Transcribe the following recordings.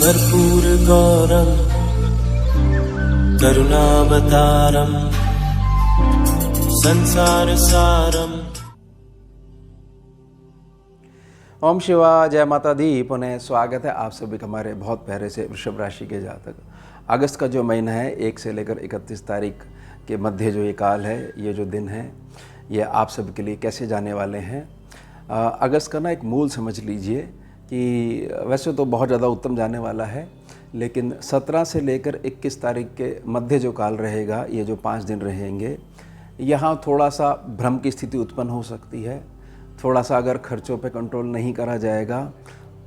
कर्पूरगौरं करुणावतारं संसारसारं। ओम शिवा, जय माता दी। पुनः स्वागत है आप सभी का हमारे बहुत प्यारे से वृषभ राशि के जातक। अगस्त का जो महीना है 1 से लेकर 31 तारीख के मध्य जो ये काल है, ये जो दिन है, ये आप सब के लिए कैसे जाने वाले हैं। अगस्त का ना एक मूल समझ लीजिए कि वैसे तो बहुत ज़्यादा उत्तम जाने वाला है, लेकिन 17 से लेकर 21 तारीख के मध्य जो काल रहेगा, ये जो 5 दिन रहेंगे, यहाँ थोड़ा सा भ्रम की स्थिति उत्पन्न हो सकती है। थोड़ा सा अगर खर्चों पे कंट्रोल नहीं करा जाएगा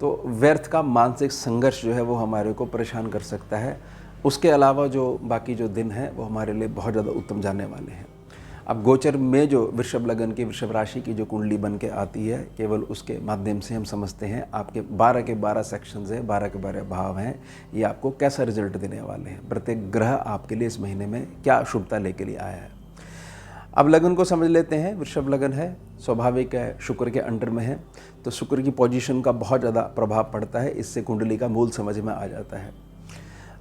तो व्यर्थ का मानसिक संघर्ष जो है वो हमारे को परेशान कर सकता है। उसके अलावा जो बाकी जो दिन हैं वो हमारे लिए बहुत ज़्यादा उत्तम जाने वाले हैं। अब गोचर में जो वृषभ लगन की, वृषभ राशि की जो कुंडली बन के आती है, केवल उसके माध्यम से हम समझते हैं आपके 12 के 12 सेक्शंस हैं, 12 के 12 भाव हैं, ये आपको कैसा रिजल्ट देने वाले हैं। प्रत्येक ग्रह आपके लिए इस महीने में क्या शुभता लेके लिए आया है। अब लगन को समझ लेते हैं। वृषभ लगन है, स्वाभाविक है, शुक्र के अंडर में है, तो शुक्र की पोजीशन का बहुत ज़्यादा प्रभाव पड़ता है। इससे कुंडली का मूल समझ में आ जाता है।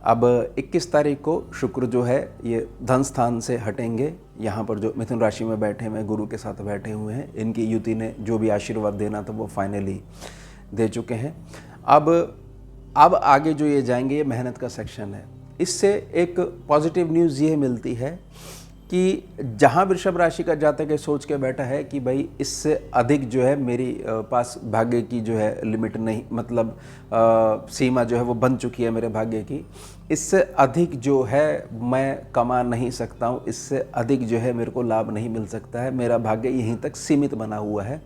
अब 21 तारीख को शुक्र जो है ये धन स्थान से हटेंगे। यहाँ पर जो मिथुन राशि में बैठे हुए, गुरु के साथ बैठे हुए हैं, इनकी युति ने जो भी आशीर्वाद देना था वो फाइनली दे चुके हैं। अब आगे जो ये जाएंगे, ये मेहनत का सेक्शन है। इससे एक पॉजिटिव न्यूज़ ये मिलती है कि जहाँ वृषभ राशि का जातक सोच के बैठा है कि भाई इससे अधिक जो है मेरी पास भाग्य की जो है लिमिट नहीं, मतलब सीमा जो है वो बन चुकी है मेरे भाग्य की, इससे अधिक जो है मैं कमा नहीं सकता हूँ, इससे अधिक जो है मेरे को लाभ नहीं मिल सकता है, मेरा भाग्य यहीं तक सीमित बना हुआ है,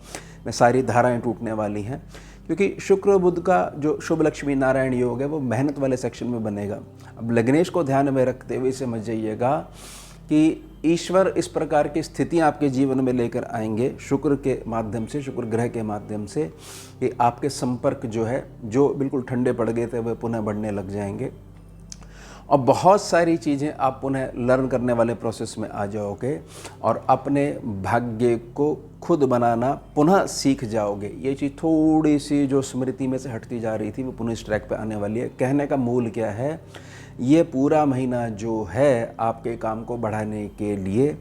मैं सारी धाराएं टूटने वाली हैं। क्योंकि शुक्र बुध का जो शुभ लक्ष्मी नारायण योग है वो मेहनत वाले सेक्शन में बनेगा। अब लग्नेश को ध्यान में रखते हुए समझ जाइएगा कि ईश्वर इस प्रकार की स्थितियां आपके जीवन में लेकर आएंगे शुक्र के माध्यम से, शुक्र ग्रह के माध्यम से, कि आपके संपर्क जो है, जो बिल्कुल ठंडे पड़ गए थे, वह पुनः बढ़ने लग जाएंगे और बहुत सारी चीज़ें आप पुनः लर्न करने वाले प्रोसेस में आ जाओगे और अपने भाग्य को खुद बनाना पुनः सीख जाओगे। ये चीज़ थोड़ी सी जो स्मृति में से हटती जा रही थी वो पुनः इस ट्रैक पे आने वाली है। कहने का मूल क्या है, ये पूरा महीना जो है आपके काम को बढ़ाने के लिए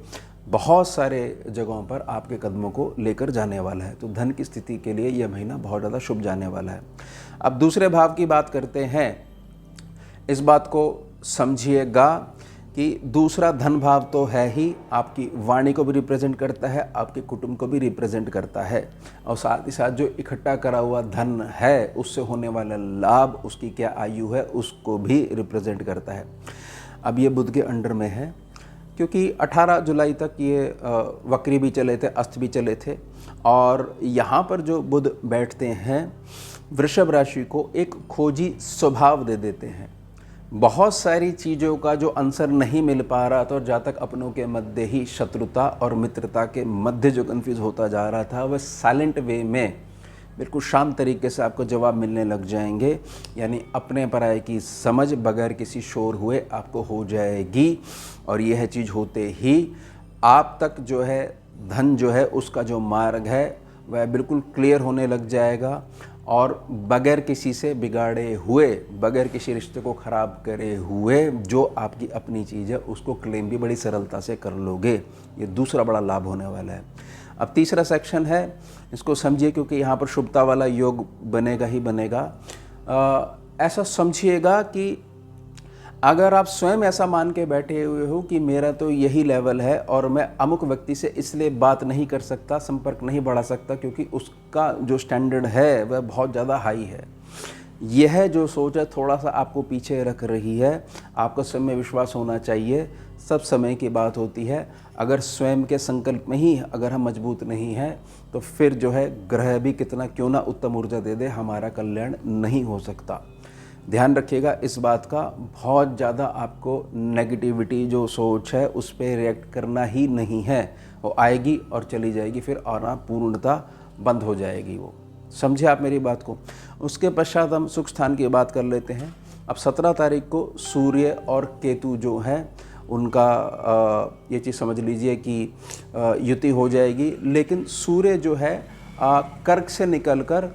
बहुत सारे जगहों पर आपके कदमों को लेकर जाने वाला है। तो धन की स्थिति के लिए यह महीना बहुत ज़्यादा शुभ जाने वाला है। अब दूसरे भाव की बात करते हैं। इस बात को समझिएगा कि दूसरा धन भाव तो है ही, आपकी वाणी को भी रिप्रेजेंट करता है, आपके कुटुंब को भी रिप्रेजेंट करता है, और साथ ही साथ जो इकट्ठा करा हुआ धन है उससे होने वाला लाभ, उसकी क्या आयु है, उसको भी रिप्रेजेंट करता है। अब ये बुध के अंडर में है क्योंकि 18 जुलाई तक ये वक्री भी चले थे, अस्त भी चले थे, और यहाँ पर जो बुध बैठते हैं वृषभ राशि को एक खोजी स्वभाव दे देते हैं। बहुत सारी चीज़ों का जो आंसर नहीं मिल पा रहा था और जातक अपनों के मध्य ही शत्रुता और मित्रता के मध्य जो कन्फ्यूज़ होता जा रहा था, वह साइलेंट वे में बिल्कुल शांत तरीके से आपको जवाब मिलने लग जाएंगे। यानी अपने पराये की समझ बगैर किसी शोर हुए आपको हो जाएगी, और यह चीज़ होते ही आप तक जो है धन जो है उसका जो मार्ग है वह बिल्कुल क्लियर होने लग जाएगा, और बगैर किसी से बिगाड़े हुए, बगैर किसी रिश्ते को ख़राब करे हुए जो आपकी अपनी चीज़ है उसको क्लेम भी बड़ी सरलता से कर लोगे। ये दूसरा बड़ा लाभ होने वाला है। अब तीसरा सेक्शन है, इसको समझिए क्योंकि यहाँ पर शुभता वाला योग बनेगा ही बनेगा। ऐसा समझिएगा कि अगर आप स्वयं ऐसा मान के बैठे हुए हो कि मेरा तो यही लेवल है और मैं अमुक व्यक्ति से इसलिए बात नहीं कर सकता, संपर्क नहीं बढ़ा सकता क्योंकि उसका जो स्टैंडर्ड है वह बहुत ज़्यादा हाई है, यह जो सोच है थोड़ा सा आपको पीछे रख रही है। आपको स्वयं में विश्वास होना चाहिए, सब समय की बात होती है। अगर स्वयं के संकल्प में ही अगर हम मजबूत नहीं हैं तो फिर जो है ग्रह भी कितना क्यों ना उत्तम ऊर्जा दे दे, हमारा कल्याण नहीं हो सकता। ध्यान रखिएगा इस बात का। बहुत ज़्यादा आपको नेगेटिविटी जो सोच है उस पर रिएक्ट करना ही नहीं है, वो आएगी और चली जाएगी, फिर आना पूर्णतः बंद हो जाएगी। वो समझे आप मेरी बात को। उसके पश्चात हम सुख स्थान की बात कर लेते हैं। अब 17 तारीख को सूर्य और केतु जो हैं उनका ये चीज़ समझ लीजिए कि युति हो जाएगी, लेकिन सूर्य जो है कर्क से निकलकर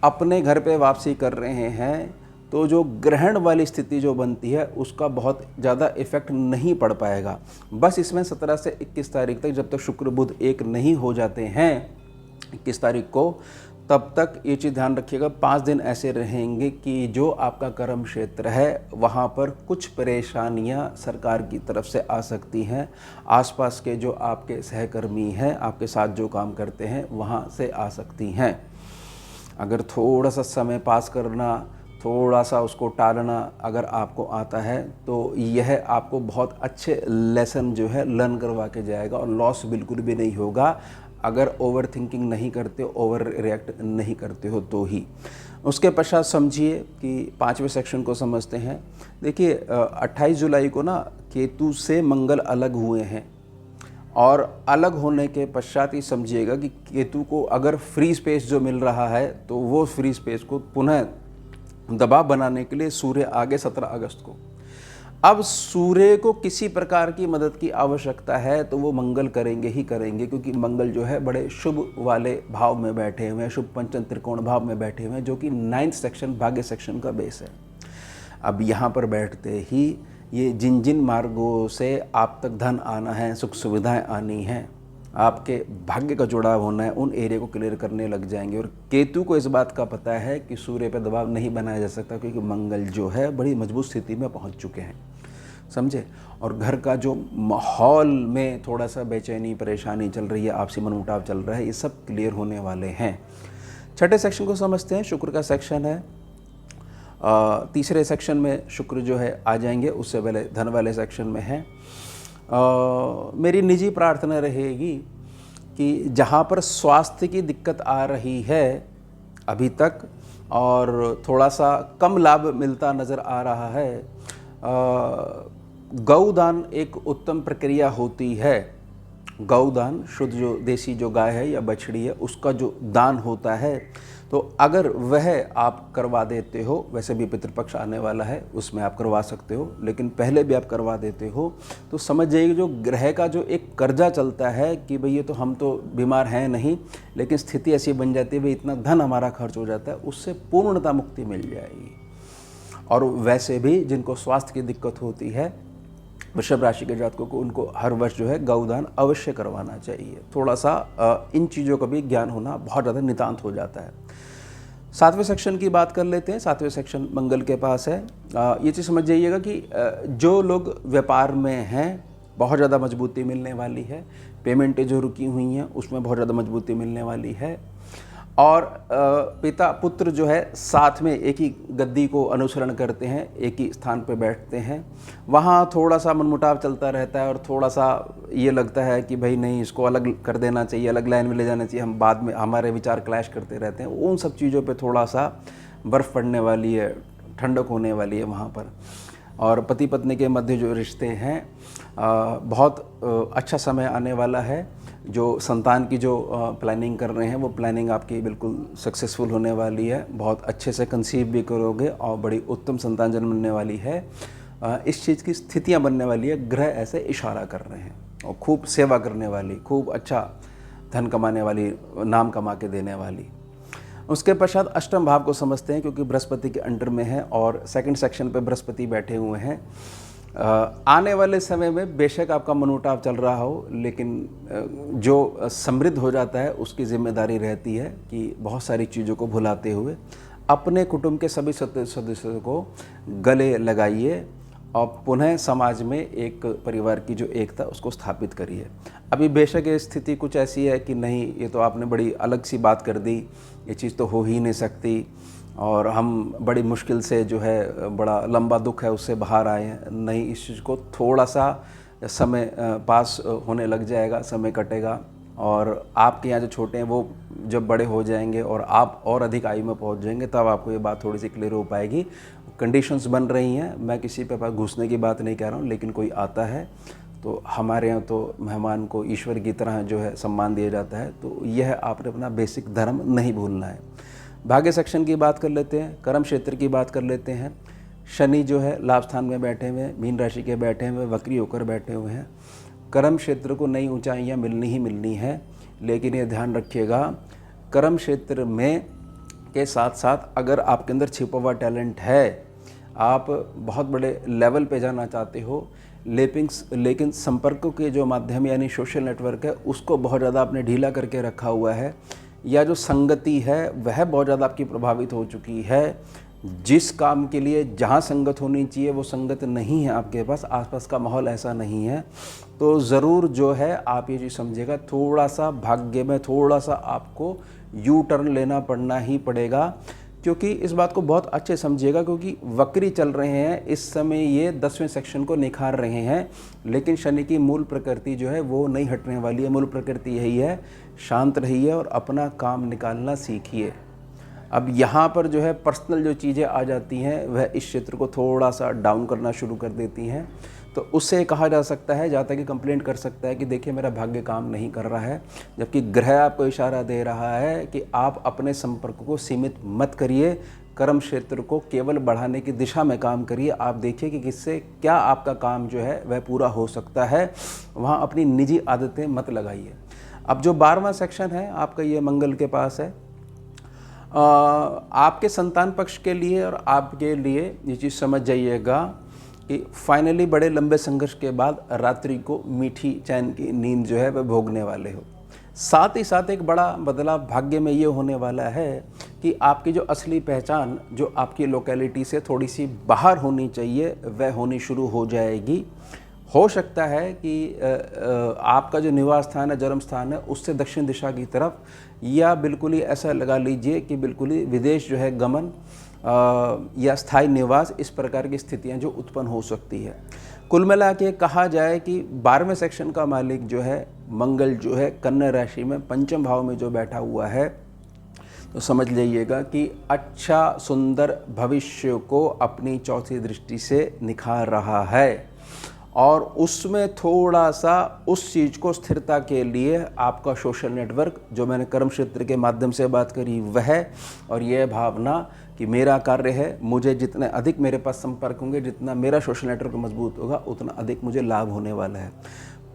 अपने घर पे वापसी कर रहे हैं तो जो ग्रहण वाली स्थिति जो बनती है उसका बहुत ज़्यादा इफेक्ट नहीं पड़ पाएगा। बस इसमें 17 से 21 तारीख तक, जब तक शुक्र बुध एक नहीं हो जाते हैं 21 तारीख को, तब तक ये चीज़ ध्यान रखिएगा 5 दिन ऐसे रहेंगे कि जो आपका कर्म क्षेत्र है वहाँ पर कुछ परेशानियाँ सरकार की तरफ से आ सकती हैं। आसपास के जो आपके सहकर्मी हैं, आपके साथ जो काम करते हैं, वहाँ से आ सकती हैं। अगर थोड़ा सा समय पास करना, थोड़ा सा उसको टालना अगर आपको आता है तो यह आपको बहुत अच्छे लेसन जो है लर्न करवा के जाएगा और लॉस बिल्कुल भी नहीं होगा अगर ओवर थिंकिंग नहीं करते हो, ओवर रिएक्ट नहीं करते हो तो ही। उसके पश्चात समझिए कि 5वें सेक्शन को समझते हैं। देखिए 28 जुलाई को ना केतु से मंगल अलग हुए हैं और अलग होने के पश्चात ही समझिएगा कि केतु को अगर फ्री स्पेस जो मिल रहा है तो वो फ्री स्पेस को पुनः दबाव बनाने के लिए सूर्य आगे 17 अगस्त को। अब सूर्य को किसी प्रकार की मदद की आवश्यकता है तो वो मंगल करेंगे ही करेंगे, क्योंकि मंगल जो है बड़े शुभ वाले भाव में बैठे हुए हैं, शुभ पंचम त्रिकोण भाव में बैठे हुए हैं, जो कि 9th सेक्शन भाग्य सेक्शन का बेस है। अब यहाँ पर बैठते ही ये जिन जिन मार्गों से आप तक धन आना है, सुख सुविधाएं आनी हैं, आपके भाग्य का जुड़ाव होना है, उन एरिया को क्लियर करने लग जाएंगे। और केतु को इस बात का पता है कि सूर्य पर दबाव नहीं बनाया जा सकता, क्योंकि मंगल जो है बड़ी मजबूत स्थिति में पहुंच चुके हैं, समझे। और घर का जो माहौल में थोड़ा सा बेचैनी परेशानी चल रही है, आपसी मनमुटाव चल रहा है, ये सब क्लियर होने वाले हैं। छठे सेक्शन को समझते हैं। शुक्र का सेक्शन है। तीसरे सेक्शन में शुक्र जो है आ जाएंगे, उससे पहले धन वाले सेक्शन में है। मेरी निजी प्रार्थना रहेगी कि जहाँ पर स्वास्थ्य की दिक्कत आ रही है अभी तक और थोड़ा सा कम लाभ मिलता नज़र आ रहा है, गौदान एक उत्तम प्रक्रिया होती है। गौदान, शुद्ध जो देसी जो गाय है या बछड़ी है उसका जो दान होता है, तो अगर वह आप करवा देते हो, वैसे भी पितृपक्ष आने वाला है उसमें आप करवा सकते हो, लेकिन पहले भी आप करवा देते हो तो समझ जाइए जो ग्रह का जो एक कर्जा चलता है कि भई ये तो हम तो बीमार हैं नहीं, लेकिन स्थिति ऐसी बन जाती है भाई इतना धन हमारा खर्च हो जाता है, उससे पूर्णतः मुक्ति मिल जाएगी। और वैसे भी जिनको स्वास्थ्य की दिक्कत होती है, वृषभ राशि के जातकों को, उनको हर वर्ष जो है गौदान अवश्य करवाना चाहिए। थोड़ा सा इन चीज़ों का भी ज्ञान होना बहुत ज़्यादा नितांत हो जाता है। 7वें सेक्शन की बात कर लेते हैं। 7वें सेक्शन मंगल के पास है। ये चीज़ समझ जाइएगा कि जो लोग व्यापार में हैं बहुत ज़्यादा मजबूती मिलने वाली है। पेमेंटें जो रुकी हुई हैं उसमें बहुत ज़्यादा मजबूती मिलने वाली है। और पिता पुत्र जो है साथ में एक ही गद्दी को अनुसरण करते हैं, एक ही स्थान पर बैठते हैं। वहाँ थोड़ा सा मनमुटाव चलता रहता है और थोड़ा सा ये लगता है कि भाई नहीं, इसको अलग कर देना चाहिए, अलग लाइन में ले जाना चाहिए, हम बाद में हमारे विचार क्लैश करते रहते हैं। उन सब चीज़ों पे थोड़ा सा बर्फ़ पड़ने वाली है, ठंडक होने वाली है वहाँ पर। और पति पत्नी के मध्य जो रिश्ते हैं, बहुत अच्छा समय आने वाला है। जो संतान की जो प्लानिंग कर रहे हैं वो प्लानिंग आपकी बिल्कुल सक्सेसफुल होने वाली है। बहुत अच्छे से कंसीव भी करोगे और बड़ी उत्तम संतान जन्मने वाली है। इस चीज़ की स्थितियां बनने वाली है। ग्रह ऐसे इशारा कर रहे हैं और खूब सेवा करने वाली, खूब अच्छा धन कमाने वाली, नाम कमा के देने वाली। उसके पश्चात अष्टम भाव को समझते हैं, क्योंकि बृहस्पति के अंडर में है और सेकंड सेक्शन पे बृहस्पति बैठे हुए हैं। आने वाले समय में बेशक आपका मनमुटाव चल रहा हो, लेकिन जो समृद्ध हो जाता है उसकी जिम्मेदारी रहती है कि बहुत सारी चीज़ों को भुलाते हुए अपने कुटुंब के सभी सदस्यों को गले लगाइए और पुनः समाज में एक परिवार की जो एकता उसको स्थापित करिए। अभी बेशक ये स्थिति कुछ ऐसी है कि नहीं, ये तो आपने बड़ी अलग सी बात कर दी, ये चीज़ तो हो ही नहीं सकती और हम बड़ी मुश्किल से जो है, बड़ा लंबा दुख है उससे बाहर आए हैं। नहीं, इस चीज़ को थोड़ा सा समय पास होने लग जाएगा, समय कटेगा और आपके यहाँ जो छोटे हैं वो जब बड़े हो जाएंगे और आप और अधिक आयु में पहुँच जाएंगे, तब आपको ये बात थोड़ी सी क्लियर हो पाएगी। कंडीशंस बन रही हैं। मैं किसी पे पास घुसने की बात नहीं कह रहा हूँ, लेकिन कोई आता है तो हमारे यहाँ तो मेहमान को ईश्वर की तरह जो है सम्मान दिया जाता है। तो यह आपने अपना बेसिक धर्म नहीं भूलना है। भाग्य सेक्शन की बात कर लेते हैं, कर्म क्षेत्र की बात कर लेते हैं। शनि जो है लाभ स्थान में बैठे हुए, मीन राशि के बैठे हुए, वक्री होकर बैठे हुए हैं। कर्म क्षेत्र को नई ऊंचाइयां मिलनी ही मिलनी है, लेकिन ये ध्यान रखिएगा कर्म क्षेत्र में के साथ साथ अगर आपके अंदर छिपा हुआ टैलेंट है, आप बहुत बड़े लेवल पे जाना चाहते हो, लेकिन संपर्कों के जो माध्यम यानी सोशल नेटवर्क है उसको बहुत ज़्यादा आपने ढीला करके रखा हुआ है, या जो संगति है वह बहुत ज़्यादा आपकी प्रभावित हो चुकी है, जिस काम के लिए जहाँ संगत होनी चाहिए वो संगत नहीं है आपके पास, आसपास का माहौल ऐसा नहीं है, तो ज़रूर जो है आप ये चीज़ समझिएगा, थोड़ा सा भाग्य में थोड़ा सा आपको यू टर्न लेना पड़ना ही पड़ेगा। क्योंकि इस बात को बहुत अच्छे समझिएगा, क्योंकि वक्री चल रहे हैं इस समय, ये 10वें सेक्शन को निखार रहे हैं, लेकिन शनि की मूल प्रकृति जो है वो नहीं हटने वाली है। मूल प्रकृति यही है, शांत रहिए और अपना काम निकालना सीखिए। अब यहाँ पर जो है पर्सनल जो चीज़ें आ जाती हैं वह इस क्षेत्र को थोड़ा सा डाउन करना शुरू कर देती हैं, तो उससे कहा जा सकता है, जहाँ तक कि कंप्लेंट कर सकता है कि देखिए मेरा भाग्य काम नहीं कर रहा है, जबकि ग्रह आपको इशारा दे रहा है कि आप अपने संपर्क को सीमित मत करिए, कर्म क्षेत्र को केवल बढ़ाने की दिशा में काम करिए। आप देखिए कि किससे क्या आपका काम जो है वह पूरा हो सकता है, वहाँ अपनी निजी आदतें मत लगाइए। अब जो 12वां सेक्शन है आपका, ये मंगल के पास है। आपके संतान पक्ष के लिए और आपके लिए ये चीज़ समझ जाइएगा कि फाइनली बड़े लंबे संघर्ष के बाद रात्रि को मीठी चैन की नींद जो है वह भोगने वाले हो। साथ ही साथ एक बड़ा बदलाव भाग्य में ये होने वाला है कि आपकी जो असली पहचान जो आपकी लोकेलिटी से थोड़ी सी बाहर होनी चाहिए वह होनी शुरू हो जाएगी। हो सकता है कि आपका जो निवास स्थान है, जन्म स्थान है, उससे दक्षिण दिशा की तरफ, या बिल्कुल ही ऐसा लगा लीजिए कि बिल्कुल ही विदेश जो है गमन या स्थायी निवास, इस प्रकार की स्थितियां जो उत्पन्न हो सकती है। कुल मिला के कहा जाए कि 12वें सेक्शन का मालिक जो है मंगल जो है कन्या राशि में पंचम भाव में जो बैठा हुआ है, तो समझ लीजिएगा कि अच्छा सुंदर भविष्य को अपनी चौथी दृष्टि से निखार रहा है, और उसमें थोड़ा सा उस चीज़ को स्थिरता के लिए आपका सोशल नेटवर्क जो मैंने कर्म क्षेत्र के माध्यम से बात करी वह, और यह भावना कि मेरा कार्य है, मुझे जितने अधिक मेरे पास संपर्क होंगे, जितना मेरा सोशल नेटवर्क मजबूत होगा, उतना अधिक मुझे लाभ होने वाला है।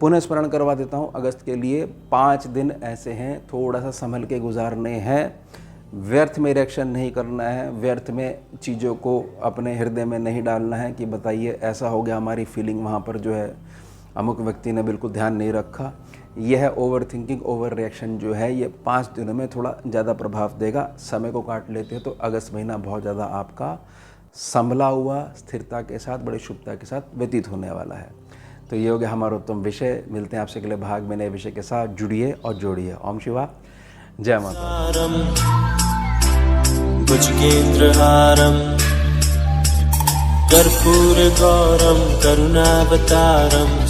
पुनः स्मरण करवा देता हूँ, अगस्त के लिए 5 दिन ऐसे हैं, थोड़ा सा संभल के गुजारने हैं। व्यर्थ में रिएक्शन नहीं करना है, व्यर्थ में चीज़ों को अपने हृदय में नहीं डालना है कि बताइए ऐसा हो गया, हमारी फीलिंग वहाँ पर जो है अमुक व्यक्ति ने बिल्कुल ध्यान नहीं रखा। यह ओवर थिंकिंग, ओवर रिएक्शन जो है ये 5 दिनों में थोड़ा ज़्यादा प्रभाव देगा। समय को काट लेते हैं तो अगस्त महीना बहुत ज़्यादा आपका संभला हुआ, स्थिरता के साथ, बड़ी शुभता के साथ व्यतीत होने वाला है। तो ये हो गया हमारा उत्तम विषय। मिलते हैं आपसे अगले भाग में नए विषय के साथ। जुड़िए और जोड़िए। ओम शिवा, जय माता। भुजगेन्द्रहारं कर्पूरगौरं करुणावतारं